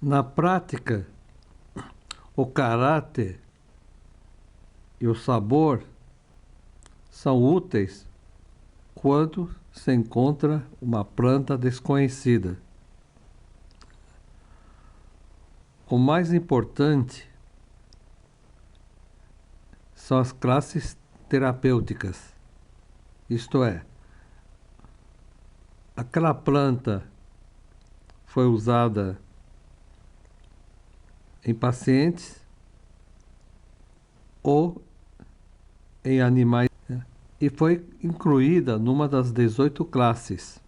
Na prática, o caráter e o sabor são úteis quando se encontra uma planta desconhecida. O mais importante são as classes terapêuticas, isto é, aquela planta foi usada em pacientes ou em animais, né? E foi incluída numa das 18 classes,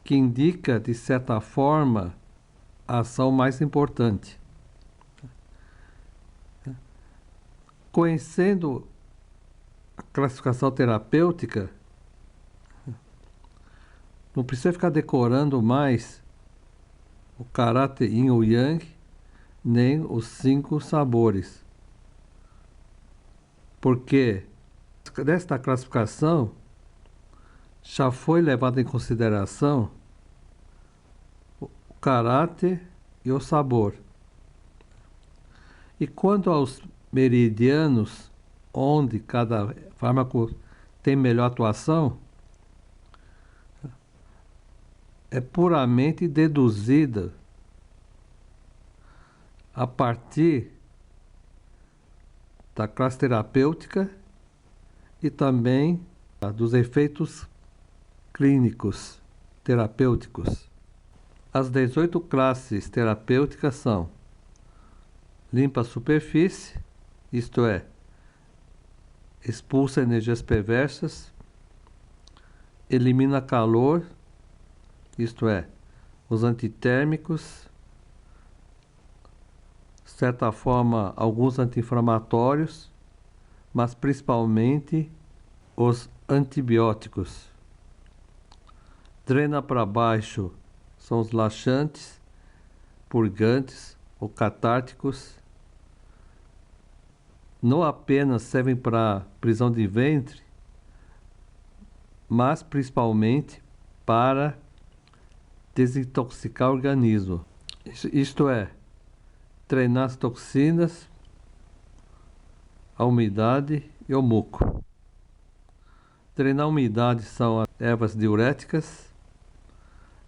que indica, de certa forma, a ação mais importante. Conhecendo a classificação terapêutica, não precisa ficar decorando mais o caráter yin ou yang, nem os 5 sabores. Porque desta classificação já foi levado em consideração o caráter e o sabor. E quanto aos meridianos, onde cada fármaco tem melhor atuação, é puramente deduzida a partir da classe terapêutica e também dos efeitos clínicos terapêuticos. As 18 classes terapêuticas são: limpa a superfície, isto é, expulsa energias perversas; elimina calor, isto é, os antitérmicos; de certa forma, alguns anti-inflamatórios, mas principalmente os antibióticos. Drena para baixo são os laxantes, purgantes ou catárticos. Não apenas servem para prisão de ventre, mas principalmente para desintoxicar o organismo. Isto é, treinar as toxinas, a umidade e o muco. Treinar a umidade são as ervas diuréticas.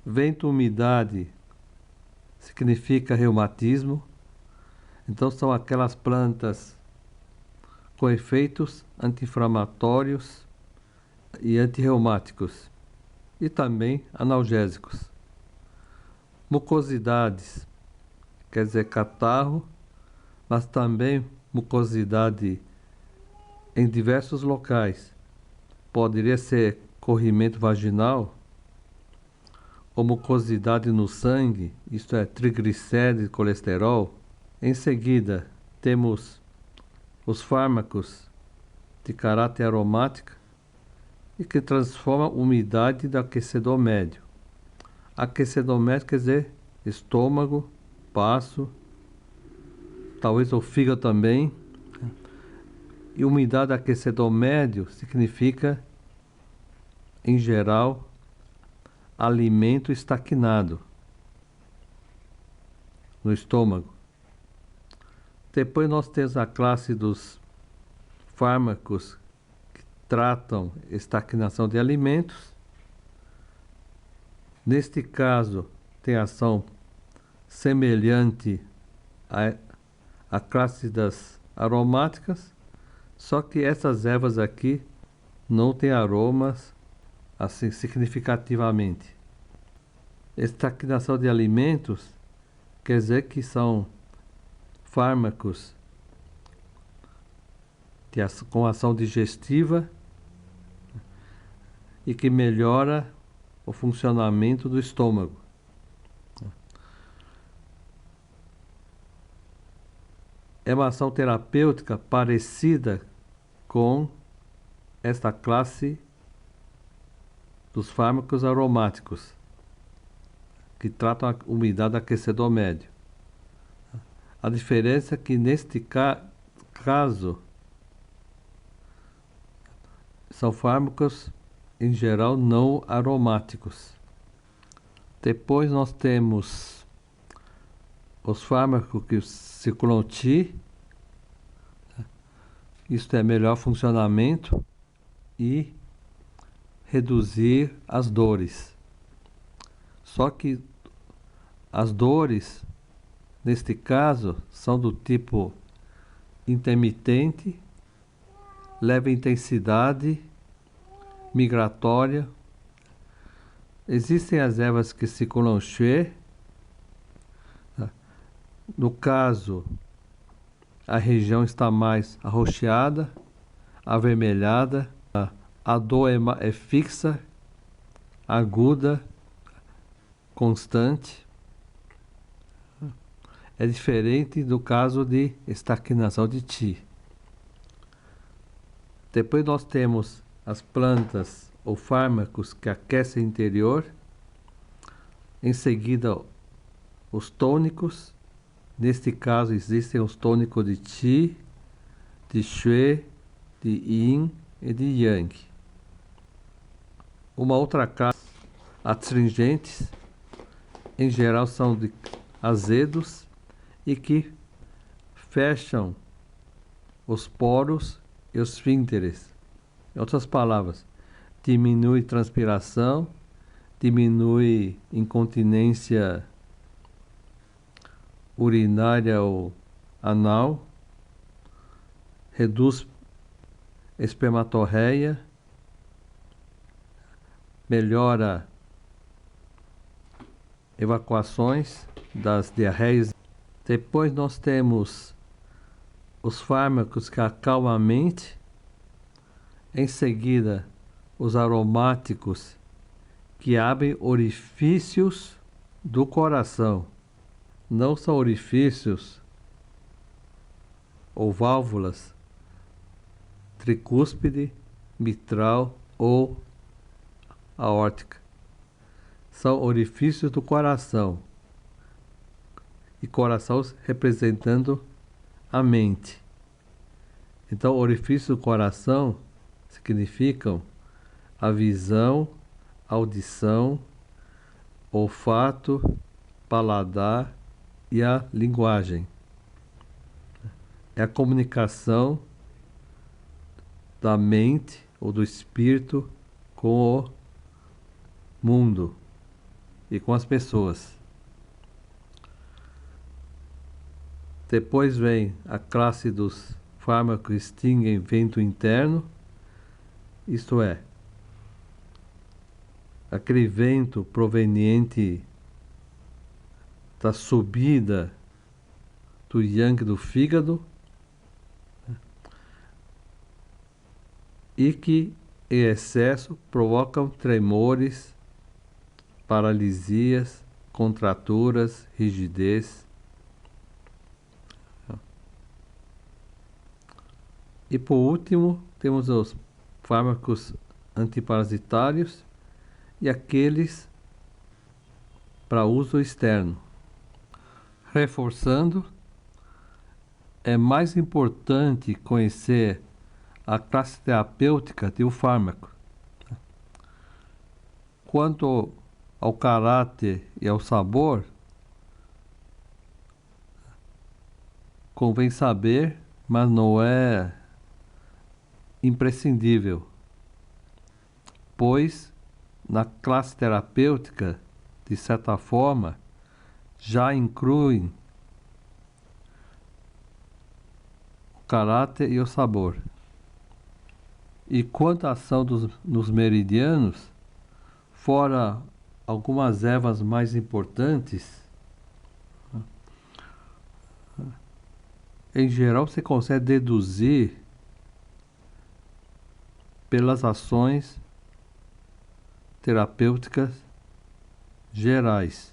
Vento-umidade significa reumatismo. Então são aquelas plantas com efeitos anti-inflamatórios e antirreumáticos, e também analgésicos. Mucosidades, quer dizer catarro, mas também mucosidade em diversos locais. Poderia ser corrimento vaginal, ou mucosidade no sangue, isto é, triglicérides e colesterol. Em seguida, temos os fármacos de caráter aromático e que transformam a umidade do aquecedor médio. Aquecedor médio quer dizer estômago, baço, talvez o fígado também. E umidade do aquecedor médio significa, em geral, alimento estagnado no estômago. Depois nós temos a classe dos fármacos que tratam estagnação de alimentos. Neste caso, tem ação semelhante à classe das aromáticas, só que essas ervas aqui não têm aromas assim significativamente. Estagnação de alimentos quer dizer que são fármacos com ação digestiva e que melhora o funcionamento do estômago. É uma ação terapêutica parecida com esta classe dos fármacos aromáticos, que tratam a umidade do aquecedor médio. A diferença é que neste caso são fármacos em geral não aromáticos. Depois nós temos os fármacos que circulam Ti, isto é, melhor funcionamento e reduzir as dores. Só que as dores, neste caso, são do tipo intermitente, leve intensidade, migratória. Existem as ervas que circulam Xue. No caso, a região está mais arroxeada, avermelhada, a dor é fixa, aguda, constante. É diferente do caso de estagnação de Qi. Depois nós temos as plantas ou fármacos que aquecem o interior. Em seguida, os tônicos. Neste caso, existem os tônicos de Qi, de Xue, de Yin e de Yang. Uma outra classe, astringentes, em geral são de azedos e que fecham os poros e os esfínteres. Em outras palavras, diminui transpiração, diminui incontinência urinária ou anal, reduz espermatorreia, melhora evacuações das diarreias. Depois nós temos os fármacos que acalmam a mente. Em seguida, os aromáticos que abrem orifícios do coração. Não são orifícios ou válvulas tricúspide, mitral ou aórtica. São orifícios do coração. E coração representando a mente. Então, orifícios do coração significam a visão, audição, olfato, paladar e a linguagem. É a comunicação da mente ou do espírito com o mundo e com as pessoas. Depois vem a classe dos fármacos que extinguem vento interno, isto é, aquele vento proveniente da subida do yang do fígado e que em excesso provocam tremores, paralisias, contraturas, rigidez. E por último, temos os fármacos antiparasitários e aqueles para uso externo. Reforçando, é mais importante conhecer a classe terapêutica de um fármaco. Quanto ao caráter e ao sabor, convém saber, mas não é imprescindível, pois na classe terapêutica, de certa forma, já incluem o caráter e o sabor. E quanto à ação nos meridianos, fora algumas ervas mais importantes, em geral você consegue deduzir pelas ações terapêuticas gerais.